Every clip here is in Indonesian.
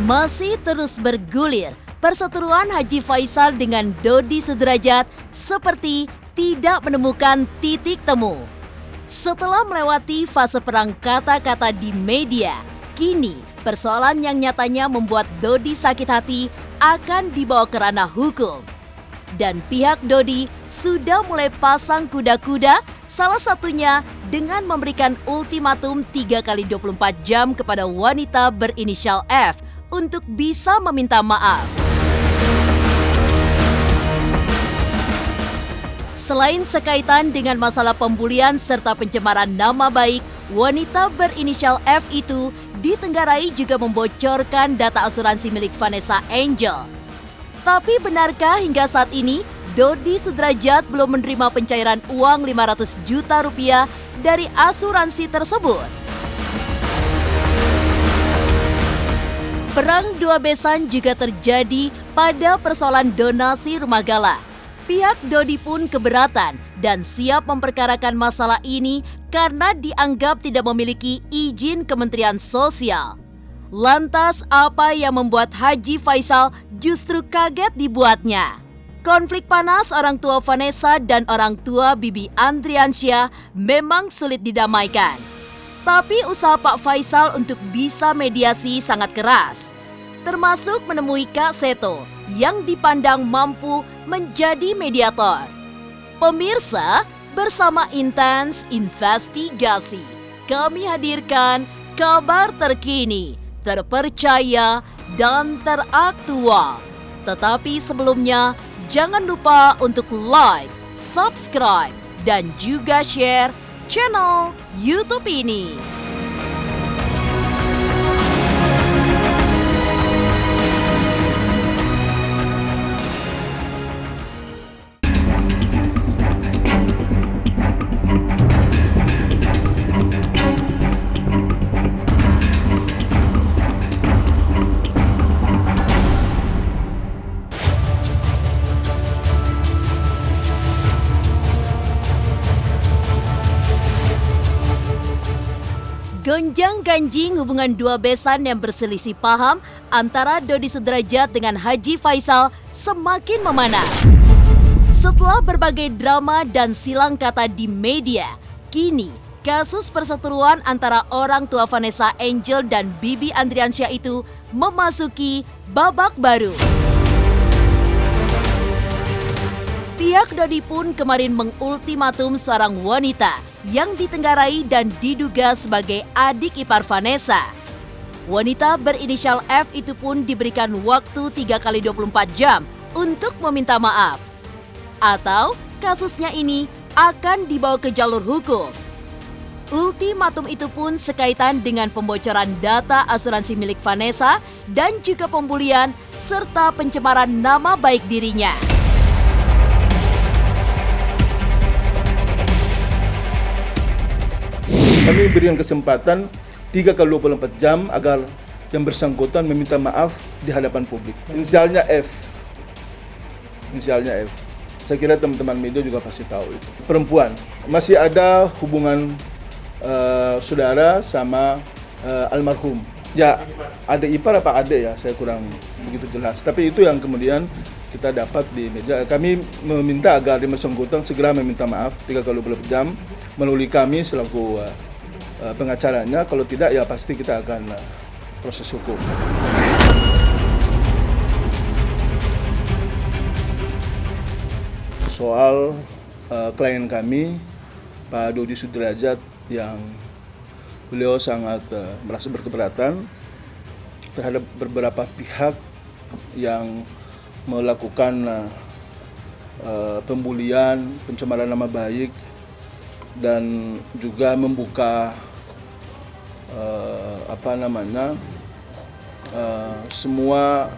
Masih terus bergulir, perseteruan Haji Faisal dengan Dodi Sudrajat seperti tidak menemukan titik temu. Setelah melewati fase perang kata-kata di media, kini persoalan yang nyatanya membuat Dodi sakit hati akan dibawa ke ranah hukum. Dan pihak Dodi sudah mulai pasang kuda-kuda, salah satunya dengan memberikan ultimatum 3 kali 24 jam kepada wanita berinisial F untuk bisa meminta maaf. Selain sekaitan dengan masalah pembulian serta pencemaran nama baik, wanita berinisial F itu ditenggarai juga membocorkan data asuransi milik Vanessa Angel. Tapi benarkah hingga saat ini Dodi Sudrajat belum menerima pencairan uang 500 juta rupiah dari asuransi tersebut? Perang dua besan juga terjadi pada persoalan donasi rumah gala. Pihak Dodi pun keberatan dan siap memperkarakan masalah ini karena dianggap tidak memiliki izin Kementerian Sosial. Lantas apa yang membuat Haji Faisal justru kaget dibuatnya? Konflik panas orang tua Vanessa dan orang tua Bibi Andriansyah memang sulit didamaikan. Tapi usaha Pak Faisal untuk bisa mediasi sangat keras. Termasuk menemui Kak Seto yang dipandang mampu menjadi mediator. Pemirsa, bersama Intens Investigasi, kami hadirkan kabar terkini, terpercaya, dan teraktual. Tetapi sebelumnya, jangan lupa untuk like, subscribe, dan juga share channel YouTube ini. Gonjang-ganjing hubungan dua besan yang berselisih paham antara Dodi Sudrajat dengan Haji Faisal semakin memanas. Setelah berbagai drama dan silang kata di media, kini kasus perseteruan antara orang tua Vanessa Angel dan Bibi Andriansyah itu memasuki babak baru. Pihak Dodi pun kemarin mengultimatum seorang wanita yang ditenggarai dan diduga sebagai adik ipar Vanessa. Wanita berinisial F itu pun diberikan waktu 3 kali 24 jam untuk meminta maaf. Atau kasusnya ini akan dibawa ke jalur hukum. Ultimatum itu pun sekaitan dengan pembocoran data asuransi milik Vanessa dan juga pembulian serta pencemaran nama baik dirinya. Kami berikan kesempatan 3 kali 24 jam agar yang bersangkutan meminta maaf di hadapan publik. Inisialnya F. Saya kira teman-teman media juga pasti tahu itu. Perempuan. Masih ada hubungan saudara sama almarhum. Ya, ada ipar apa adik ya, saya kurang begitu jelas. Tapi itu yang kemudian kita dapat di media. Kami meminta agar yang bersangkutan segera meminta maaf 3 kali 24 jam melalui kami selaku pengacaranya. Kalau tidak ya pasti kita akan proses hukum. Soal klien kami Pak Dodi Sudrajat yang beliau sangat merasa berkeberatan terhadap beberapa pihak yang melakukan pembulian, pencemaran nama baik, dan juga membuka semua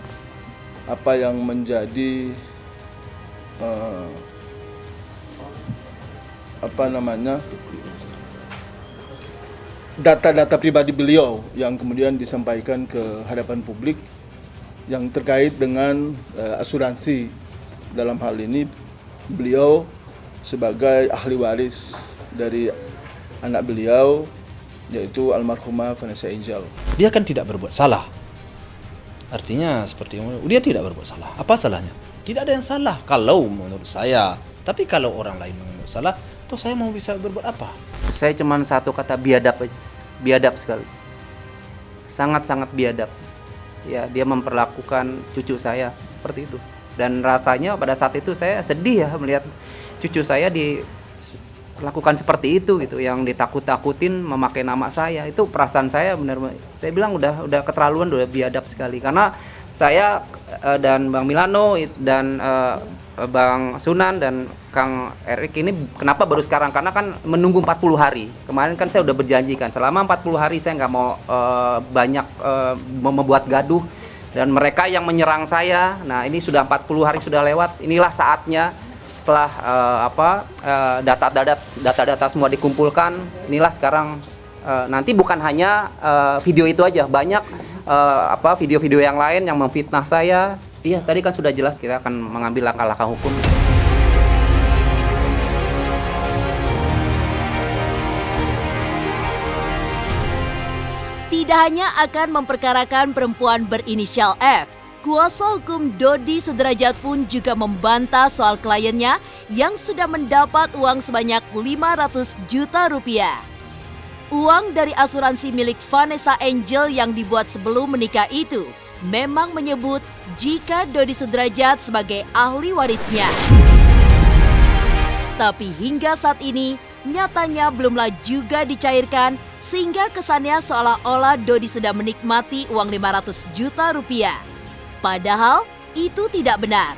apa yang menjadi data-data pribadi beliau yang kemudian disampaikan ke hadapan publik yang terkait dengan asuransi. Dalam hal ini beliau sebagai ahli waris dari anak beliau, yaitu almarhumah Vanessa Angel. Dia kan tidak berbuat salah. Artinya seperti dia tidak berbuat salah. Apa salahnya? Tidak ada yang salah kalau menurut saya. Tapi kalau orang lain menurut salah, toh saya mau bisa berbuat apa? Saya cuma satu kata, biadab aja. Biadab sekali. Sangat-sangat biadab. Ya, dia memperlakukan cucu saya seperti itu. Dan rasanya pada saat itu saya sedih ya melihat cucu saya dilakukan seperti itu gitu, yang ditakut-takutin memakai nama saya. Itu perasaan saya benar, saya bilang udah keterlaluan, udah biadab sekali. Karena saya dan Bang Milano dan Bang Sunan dan Kang Erik ini kenapa baru sekarang? Karena kan menunggu 40 hari. Kemarin kan saya udah berjanjikan selama 40 hari saya nggak mau banyak membuat gaduh. Dan mereka yang menyerang saya, nah ini sudah 40 hari sudah lewat, inilah saatnya setelah data-data semua dikumpulkan, inilah sekarang nanti bukan hanya video itu aja, banyak video-video yang lain yang memfitnah saya. Iya, tadi kan sudah jelas kita akan mengambil langkah-langkah hukum. Tidak hanya akan memperkarakan perempuan berinisial F, kuasa hukum Dodi Sudrajat pun juga membantah soal kliennya yang sudah mendapat uang sebanyak 500 juta rupiah. Uang dari asuransi milik Vanessa Angel yang dibuat sebelum menikah itu memang menyebut jika Dodi Sudrajat sebagai ahli warisnya. Tapi hingga saat ini, nyatanya belumlah juga dicairkan sehingga kesannya seolah-olah Dodi sudah menikmati uang 500 juta rupiah. Padahal itu tidak benar.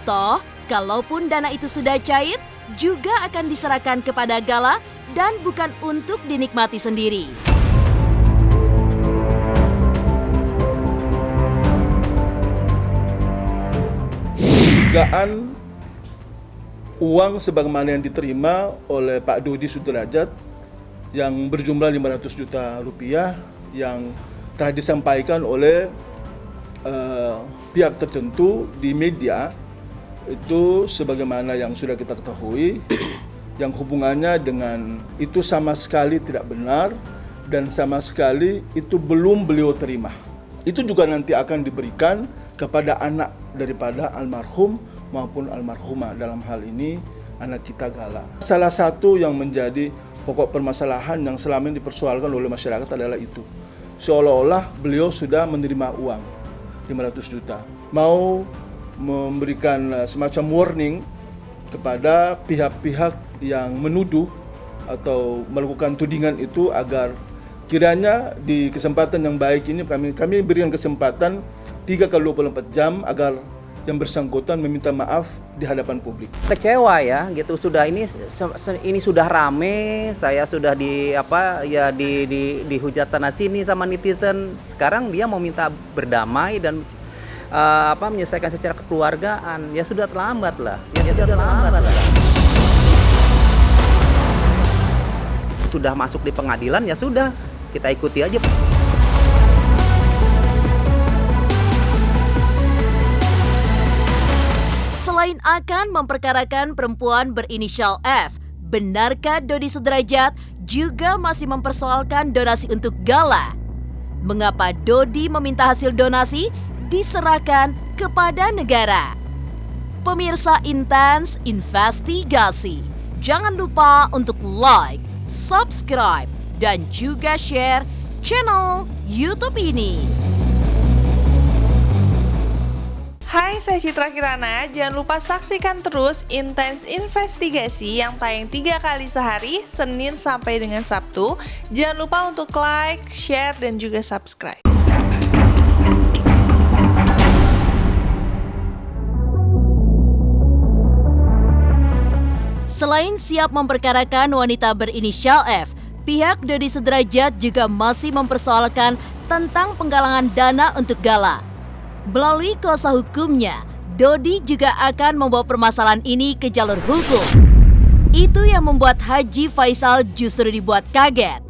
Toh, kalaupun dana itu sudah cair, juga akan diserahkan kepada Gala dan bukan untuk dinikmati sendiri. Dugaan uang sebagaimana yang diterima oleh Pak Dodi Sudrajat yang berjumlah 500 juta rupiah yang telah disampaikan oleh pihak tertentu di media itu sebagaimana yang sudah kita ketahui yang hubungannya dengan itu sama sekali tidak benar dan sama sekali itu belum beliau terima. Itu juga nanti akan diberikan kepada anak daripada almarhum maupun almarhumah, dalam hal ini anak kita Gala. Salah satu yang menjadi pokok permasalahan yang selama ini dipersoalkan oleh masyarakat adalah itu. Seolah-olah beliau sudah menerima uang 500 juta. Mau memberikan semacam warning kepada pihak-pihak yang menuduh atau melakukan tudingan itu agar kiranya di kesempatan yang baik ini kami berikan kesempatan 3x24 jam agar yang bersangkutan meminta maaf di hadapan publik. Kecewa ya gitu, sudah ini sudah rame, saya sudah dihujat sana sini sama netizen. Sekarang dia mau minta berdamai dan menyelesaikan secara kekeluargaan. Ya sudah terlambat lah. Sudah masuk di pengadilan ya sudah, kita ikuti aja. Selain akan memperkarakan perempuan berinisial F, benarkah Dodi Sudrajat juga masih mempersoalkan donasi untuk Gala? Mengapa Dodi meminta hasil donasi diserahkan kepada negara? Pemirsa Intens Investigasi, jangan lupa untuk like, subscribe, dan juga share channel YouTube ini. Hai, saya Citra Kirana. Jangan lupa saksikan terus Intens Investigasi yang tayang 3 kali sehari, Senin sampai dengan Sabtu. Jangan lupa untuk like, share, dan juga subscribe. Selain siap memperkarakan wanita berinisial F, pihak Dodi Sudrajat juga masih mempersoalkan tentang penggalangan dana untuk Gala. Melalui kuasa hukumnya, Dodi juga akan membawa permasalahan ini ke jalur hukum. Itu yang membuat Haji Faisal justru dibuat kaget.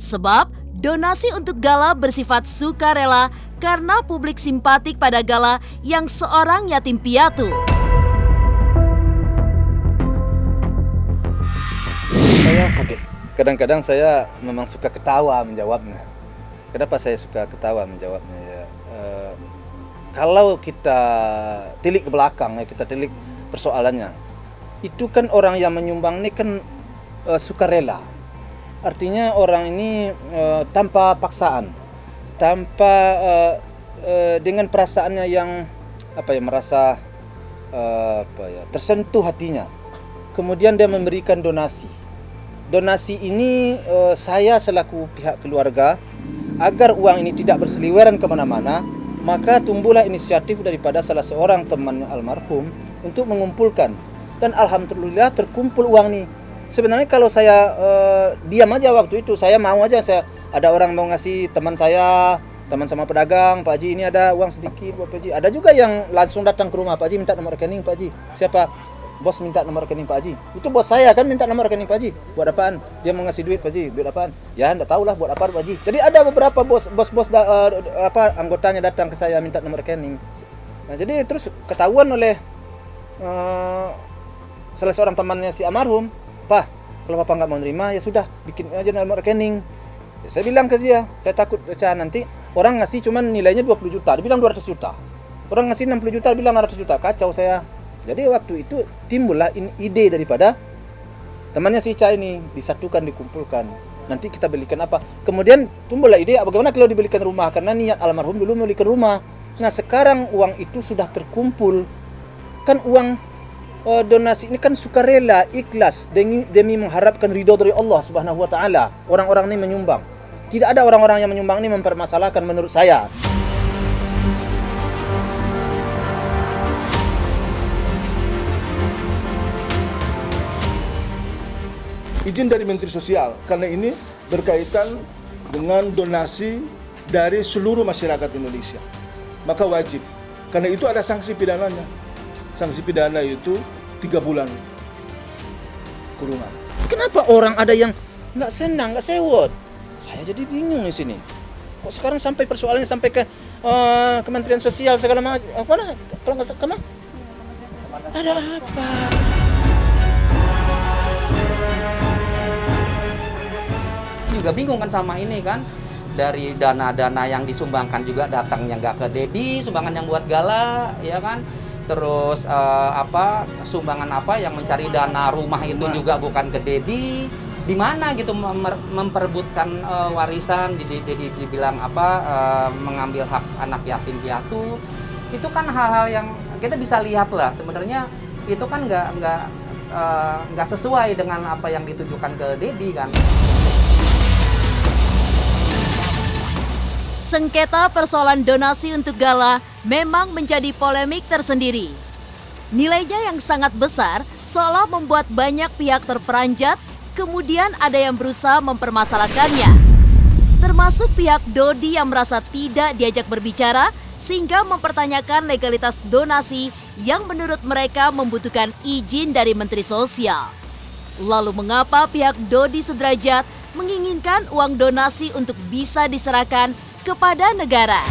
Sebab donasi untuk Gala bersifat sukarela karena publik simpatik pada Gala yang seorang yatim piatu. Saya kaget. Kadang-kadang saya memang suka ketawa menjawabnya. Kenapa saya suka ketawa menjawabnya ya? kalau kita tilik ke belakang, ya, kita tilik persoalannya, itu kan orang yang menyumbang ini kan sukarela. Artinya orang ini tanpa paksaan, tanpa dengan perasaannya yang merasa tersentuh hatinya. Kemudian dia memberikan donasi. Donasi ini saya selaku pihak keluarga, agar uang ini tidak berseliweran kemana-mana, maka tumbuhlah inisiatif daripada salah seorang temannya almarhum untuk mengumpulkan. Dan alhamdulillah terkumpul uang ini. Sebenarnya kalau saya diam aja waktu itu, saya mau aja, ada orang mau ngasih teman saya, teman sama pedagang, Pak Haji ini ada uang sedikit buat Pak Haji. Ada juga yang langsung datang ke rumah, Pak Haji minta nomor rekening Pak Haji. Siapa? Bos minta nomor rekening Pak Haji. Itu bos saya kan minta nomor rekening Pak Haji. Buat apaan? Dia mau ngasih duit Pak Haji. Duit apaan? Ya enggak tahu lah buat apa Pak Haji. Jadi ada beberapa bos anggotanya datang ke saya minta nomor rekening. Nah, jadi terus ketahuan oleh salah seorang temannya si almarhum, Pak, kalau Bapak nggak mau nerima ya sudah bikin aja nomor rekening. Ya, saya bilang ke dia, saya takut nanti orang ngasih cuman nilainya 20 juta, dia bilang 200 juta. Orang ngasih 60 juta, dia bilang 600 juta. Kacau saya. Jadi waktu itu timbullah ide daripada temannya si Ica ini, disatukan, dikumpulkan. Nanti kita belikan apa? Kemudian timbullah ide bagaimana kalau dibelikan rumah, karena niat almarhum dulu membelikan rumah. Nah, sekarang uang itu sudah terkumpul. Kan uang donasi ini kan sukarela, ikhlas, demi mengharapkan ridho dari Allah Subhanahu wa taala. Orang-orang ini menyumbang. Tidak ada orang-orang yang menyumbang ini mempermasalahkan menurut saya. Izin dari Menteri Sosial, karena ini berkaitan dengan donasi dari seluruh masyarakat Indonesia. Maka wajib, karena itu ada sanksi pidananya. Sanksi pidana itu 3 bulan kurungan. Kenapa orang ada yang nggak senang, nggak sewot? Saya jadi bingung di sini. Kok sekarang sampai persoalannya sampai ke Kementerian Sosial segala macam? Mana? Kalau nggak kemana? Ada apa? Juga bingung kan sama ini kan, dari dana-dana yang disumbangkan juga datangnya nggak ke Dedi, sumbangan yang buat gala, ya kan. Terus sumbangan apa yang mencari dana rumah itu juga bukan ke Dedi. Di mana gitu memperebutkan warisan, dibilang mengambil hak anak yatim piatu. Itu kan hal-hal yang kita bisa lihat lah, sebenarnya itu kan nggak sesuai dengan apa yang ditujukan ke Dedi kan. Sengketa persoalan donasi untuk gala memang menjadi polemik tersendiri. Nilainya yang sangat besar seolah membuat banyak pihak terperanjat, kemudian ada yang berusaha mempermasalahkannya. Termasuk pihak Dodi yang merasa tidak diajak berbicara sehingga mempertanyakan legalitas donasi yang menurut mereka membutuhkan izin dari Menteri Sosial. Lalu mengapa pihak Dodi Sudrajat menginginkan uang donasi untuk bisa diserahkan kepada negara?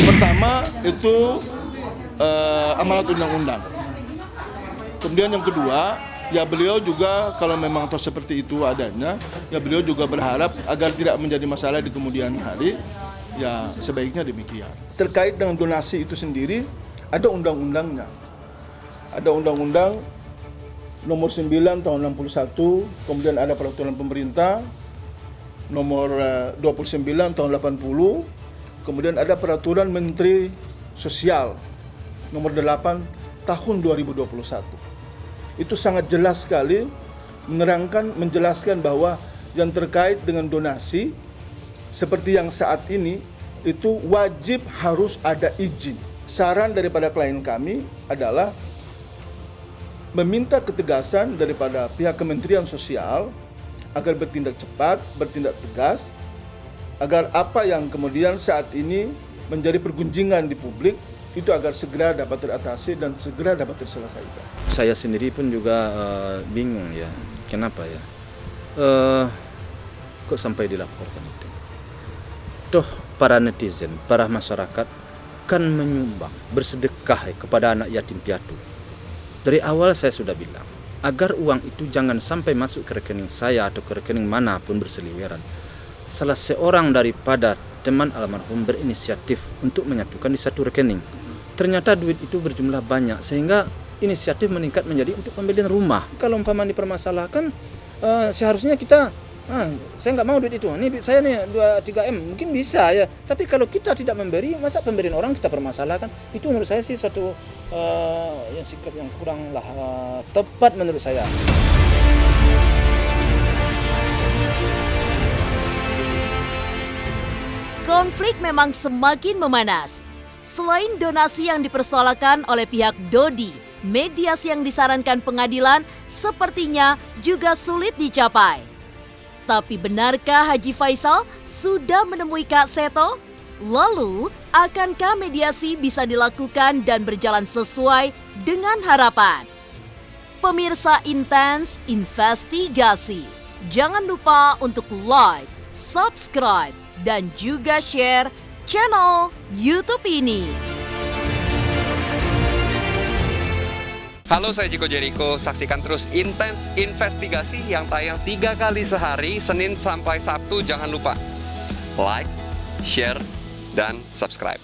Pertama itu amanat undang-undang. Kemudian yang kedua, ya beliau juga kalau memang atau seperti itu adanya, ya beliau juga berharap agar tidak menjadi masalah di kemudian hari, ya sebaiknya demikian. Terkait dengan donasi itu sendiri, ada undang-undangnya. Ada undang-undang nomor 9 tahun 61, kemudian ada peraturan pemerintah nomor 29 tahun 80, kemudian ada peraturan Menteri Sosial nomor 8 tahun 2021. Itu sangat jelas sekali menjelaskan bahwa yang terkait dengan donasi seperti yang saat ini itu wajib harus ada izin. Saran daripada klien kami adalah meminta ketegasan daripada pihak Kementerian Sosial agar bertindak cepat, bertindak tegas, agar apa yang kemudian saat ini menjadi pergunjingan di publik itu agar segera dapat teratasi dan segera dapat terselesaikan. Saya sendiri pun juga bingung ya, kenapa ya? Kok sampai dilaporkan itu? Toh para netizen, para masyarakat kan menyumbang, bersedekah kepada anak yatim piatu. Dari awal saya sudah bilang, agar uang itu jangan sampai masuk ke rekening saya atau ke rekening manapun berseliweran. salah seorang daripada teman almarhum berinisiatif untuk menyatukan di satu rekening. Ternyata duit itu berjumlah banyak sehingga inisiatif meningkat menjadi untuk pembelian rumah. Kalau umpama dipermasalahkan, seharusnya kita saya nggak mau duit itu. Ini duit saya nih 2-3 M, mungkin bisa ya. Tapi kalau kita tidak memberi, masa pemberian orang kita permasalahkan? Itu menurut saya sih suatu yang sikap yang kurang tepat menurut saya. Konflik memang semakin memanas. Selain donasi yang dipersoalkan oleh pihak Dodi, mediasi yang disarankan pengadilan sepertinya juga sulit dicapai. Tapi benarkah Haji Faisal sudah menemui Kak Seto? Lalu, akankah mediasi bisa dilakukan dan berjalan sesuai dengan harapan? Pemirsa Intens Investigasi, jangan lupa untuk like, subscribe, dan juga share channel YouTube ini. Halo, saya Jiko Jericho. Saksikan terus Intens Investigasi yang tayang 3 kali sehari, Senin sampai Sabtu. Jangan lupa like, share, dan subscribe.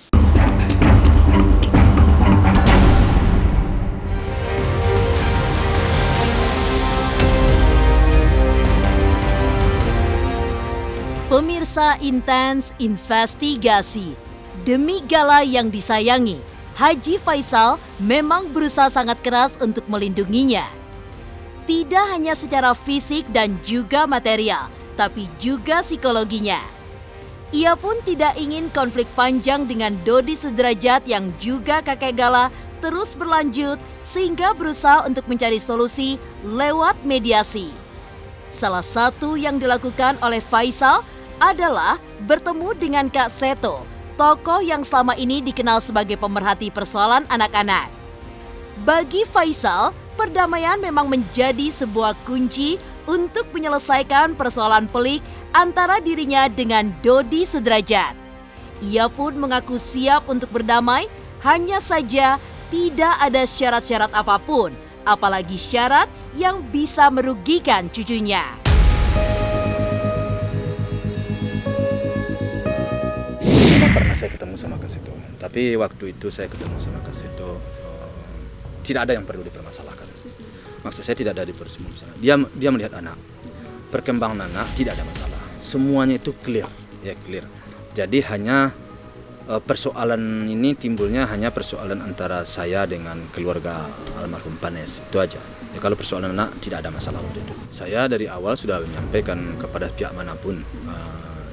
Pemirsa Intens Investigasi, demi gala yang disayangi, Haji Faisal memang berusaha sangat keras untuk melindunginya. Tidak hanya secara fisik dan juga material, tapi juga psikologinya. Ia pun tidak ingin konflik panjang dengan Dodi Sudrajat yang juga kakek Gala terus berlanjut sehingga berusaha untuk mencari solusi lewat mediasi. Salah satu yang dilakukan oleh Faisal adalah bertemu dengan Kak Seto, tokoh yang selama ini dikenal sebagai pemerhati persoalan anak-anak. Bagi Faisal, perdamaian memang menjadi sebuah kunci untuk menyelesaikan persoalan pelik antara dirinya dengan Dodi Sudrajat. Ia pun mengaku siap untuk berdamai, hanya saja tidak ada syarat-syarat apapun, apalagi syarat yang bisa merugikan cucunya. Pernah saya ketemu sama Kak Seto, tapi waktu itu saya ketemu sama Kak Seto tidak ada yang perlu dipermasalahkan. Maksud saya tidak ada dipermasalahkan. Dia melihat anak, perkembangan anak tidak ada masalah. Semuanya itu clear, ya clear. Jadi hanya persoalan ini timbulnya hanya persoalan antara saya dengan keluarga almarhum Panes, itu aja. Ya, kalau persoalan anak tidak ada masalah waktu itu. Saya dari awal sudah menyampaikan kepada pihak manapun.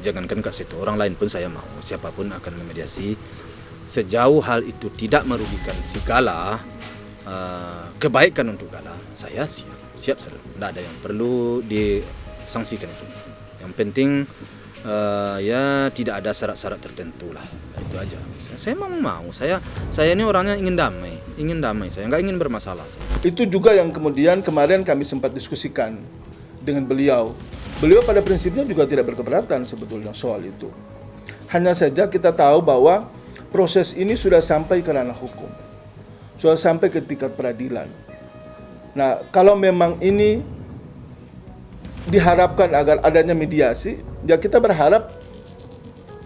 Jangankan Kak Seto, orang lain pun saya mau, siapapun akan memediasi. Sejauh hal itu tidak merugikan si Gala, kebaikan untuk Gala, saya siap selalu. Tidak ada yang perlu disangsikan itu. Yang penting ya tidak ada syarat-syarat tertentu lah, itu aja. Saya mau, saya ini orangnya ingin damai, saya nggak ingin bermasalah. Itu juga yang kemudian kemarin kami sempat diskusikan dengan beliau. Beliau pada prinsipnya juga tidak berkeberatan sebetulnya soal itu. Hanya saja kita tahu bahwa proses ini sudah sampai ke ranah hukum. Sudah sampai ke tingkat peradilan. Nah, kalau memang ini diharapkan agar adanya mediasi, ya kita berharap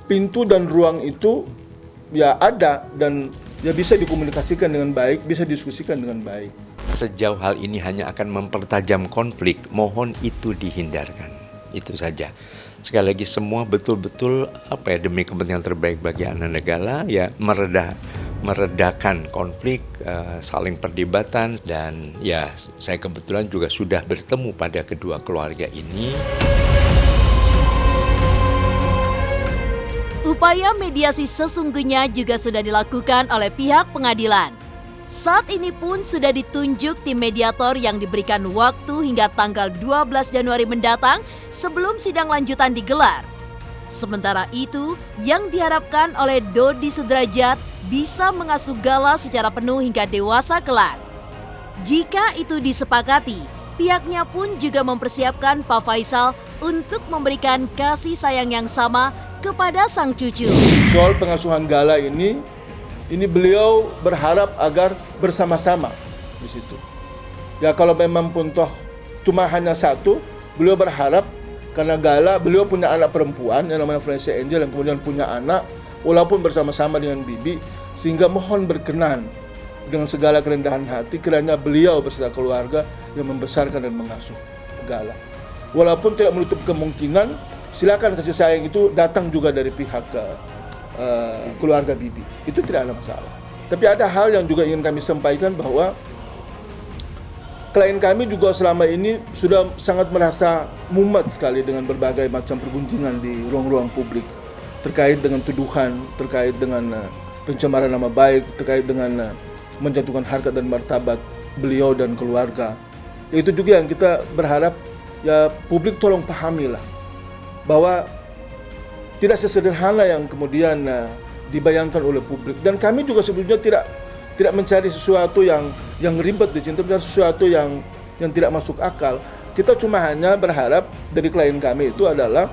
pintu dan ruang itu ya ada dan ya bisa dikomunikasikan dengan baik, bisa diskusikan dengan baik. Sejauh hal ini hanya akan mempertajam konflik, mohon itu dihindarkan. Itu saja. Sekali lagi semua betul-betul demi kepentingan terbaik bagi anak negara, ya meredakan konflik, saling perdebatan, dan ya saya kebetulan juga sudah bertemu pada kedua keluarga ini. Upaya mediasi sesungguhnya juga sudah dilakukan oleh pihak pengadilan. Saat ini pun sudah ditunjuk tim mediator yang diberikan waktu hingga tanggal 12 Januari mendatang sebelum sidang lanjutan digelar. Sementara itu, yang diharapkan oleh Dodi Sudrajat bisa mengasuh Gala secara penuh hingga dewasa kelak. Jika itu disepakati, pihaknya pun juga mempersiapkan Pak Faisal untuk memberikan kasih sayang yang sama kepada sang cucu. Soal pengasuhan Gala ini beliau berharap agar bersama-sama di situ. Ya kalau memang pun toh cuma hanya satu, beliau berharap Karena Gala, beliau punya anak perempuan yang namanya Vanessa Angel yang kemudian punya anak walaupun bersama-sama dengan Bibi, sehingga mohon berkenan dengan segala kerendahan hati kiranya beliau beserta keluarga yang membesarkan dan mengasuh Gala. Walaupun tidak menutup kemungkinan silakan kasih sayang itu datang juga dari pihak keluarga Bibi. Itu tidak ada masalah. Tapi ada hal yang juga ingin kami sampaikan bahwa klien kami juga selama ini sudah sangat merasa mumet sekali dengan berbagai macam pergunjingan di ruang-ruang publik terkait dengan tuduhan, terkait dengan pencemaran nama baik, terkait dengan menjatuhkan harkat dan martabat beliau dan keluarga. Itu juga yang kita berharap ya publik tolong pahamilah bahwa tidak sesederhana yang kemudian dibayangkan oleh publik, dan kami juga sebetulnya tidak mencari sesuatu yang ribet di sini, mencari sesuatu yang tidak masuk akal. Kita cuma hanya berharap dari klien kami itu adalah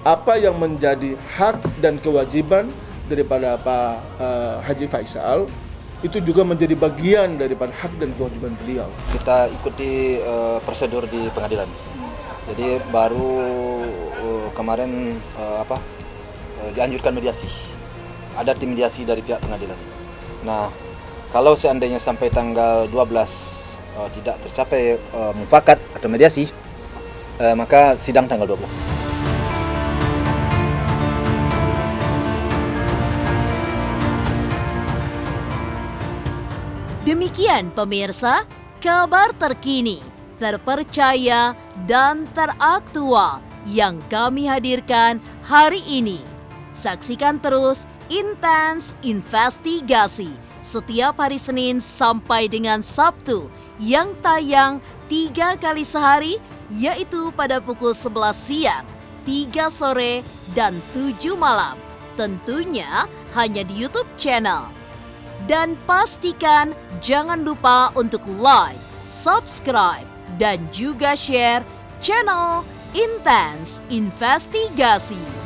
apa yang menjadi hak dan kewajiban daripada Pak Haji Faisal itu juga menjadi bagian daripada hak dan kewajiban beliau. Kita ikuti prosedur di pengadilan. Jadi baru kemarin dianjurkan mediasi. Ada tim mediasi dari pihak pengadilan. Nah, kalau seandainya sampai tanggal 12 tidak tercapai mufakat atau mediasi, maka sidang tanggal 12. Demikian pemirsa, kabar terkini, terpercaya, dan teraktual yang kami hadirkan hari ini. Saksikan terus Intens Investigasi setiap hari Senin sampai dengan Sabtu yang tayang 3 kali sehari, yaitu pada pukul 11 siang, 3 sore, dan 7 malam. Tentunya hanya di YouTube channel. Dan pastikan jangan lupa untuk like, subscribe, dan juga share channel Intens Investigasi.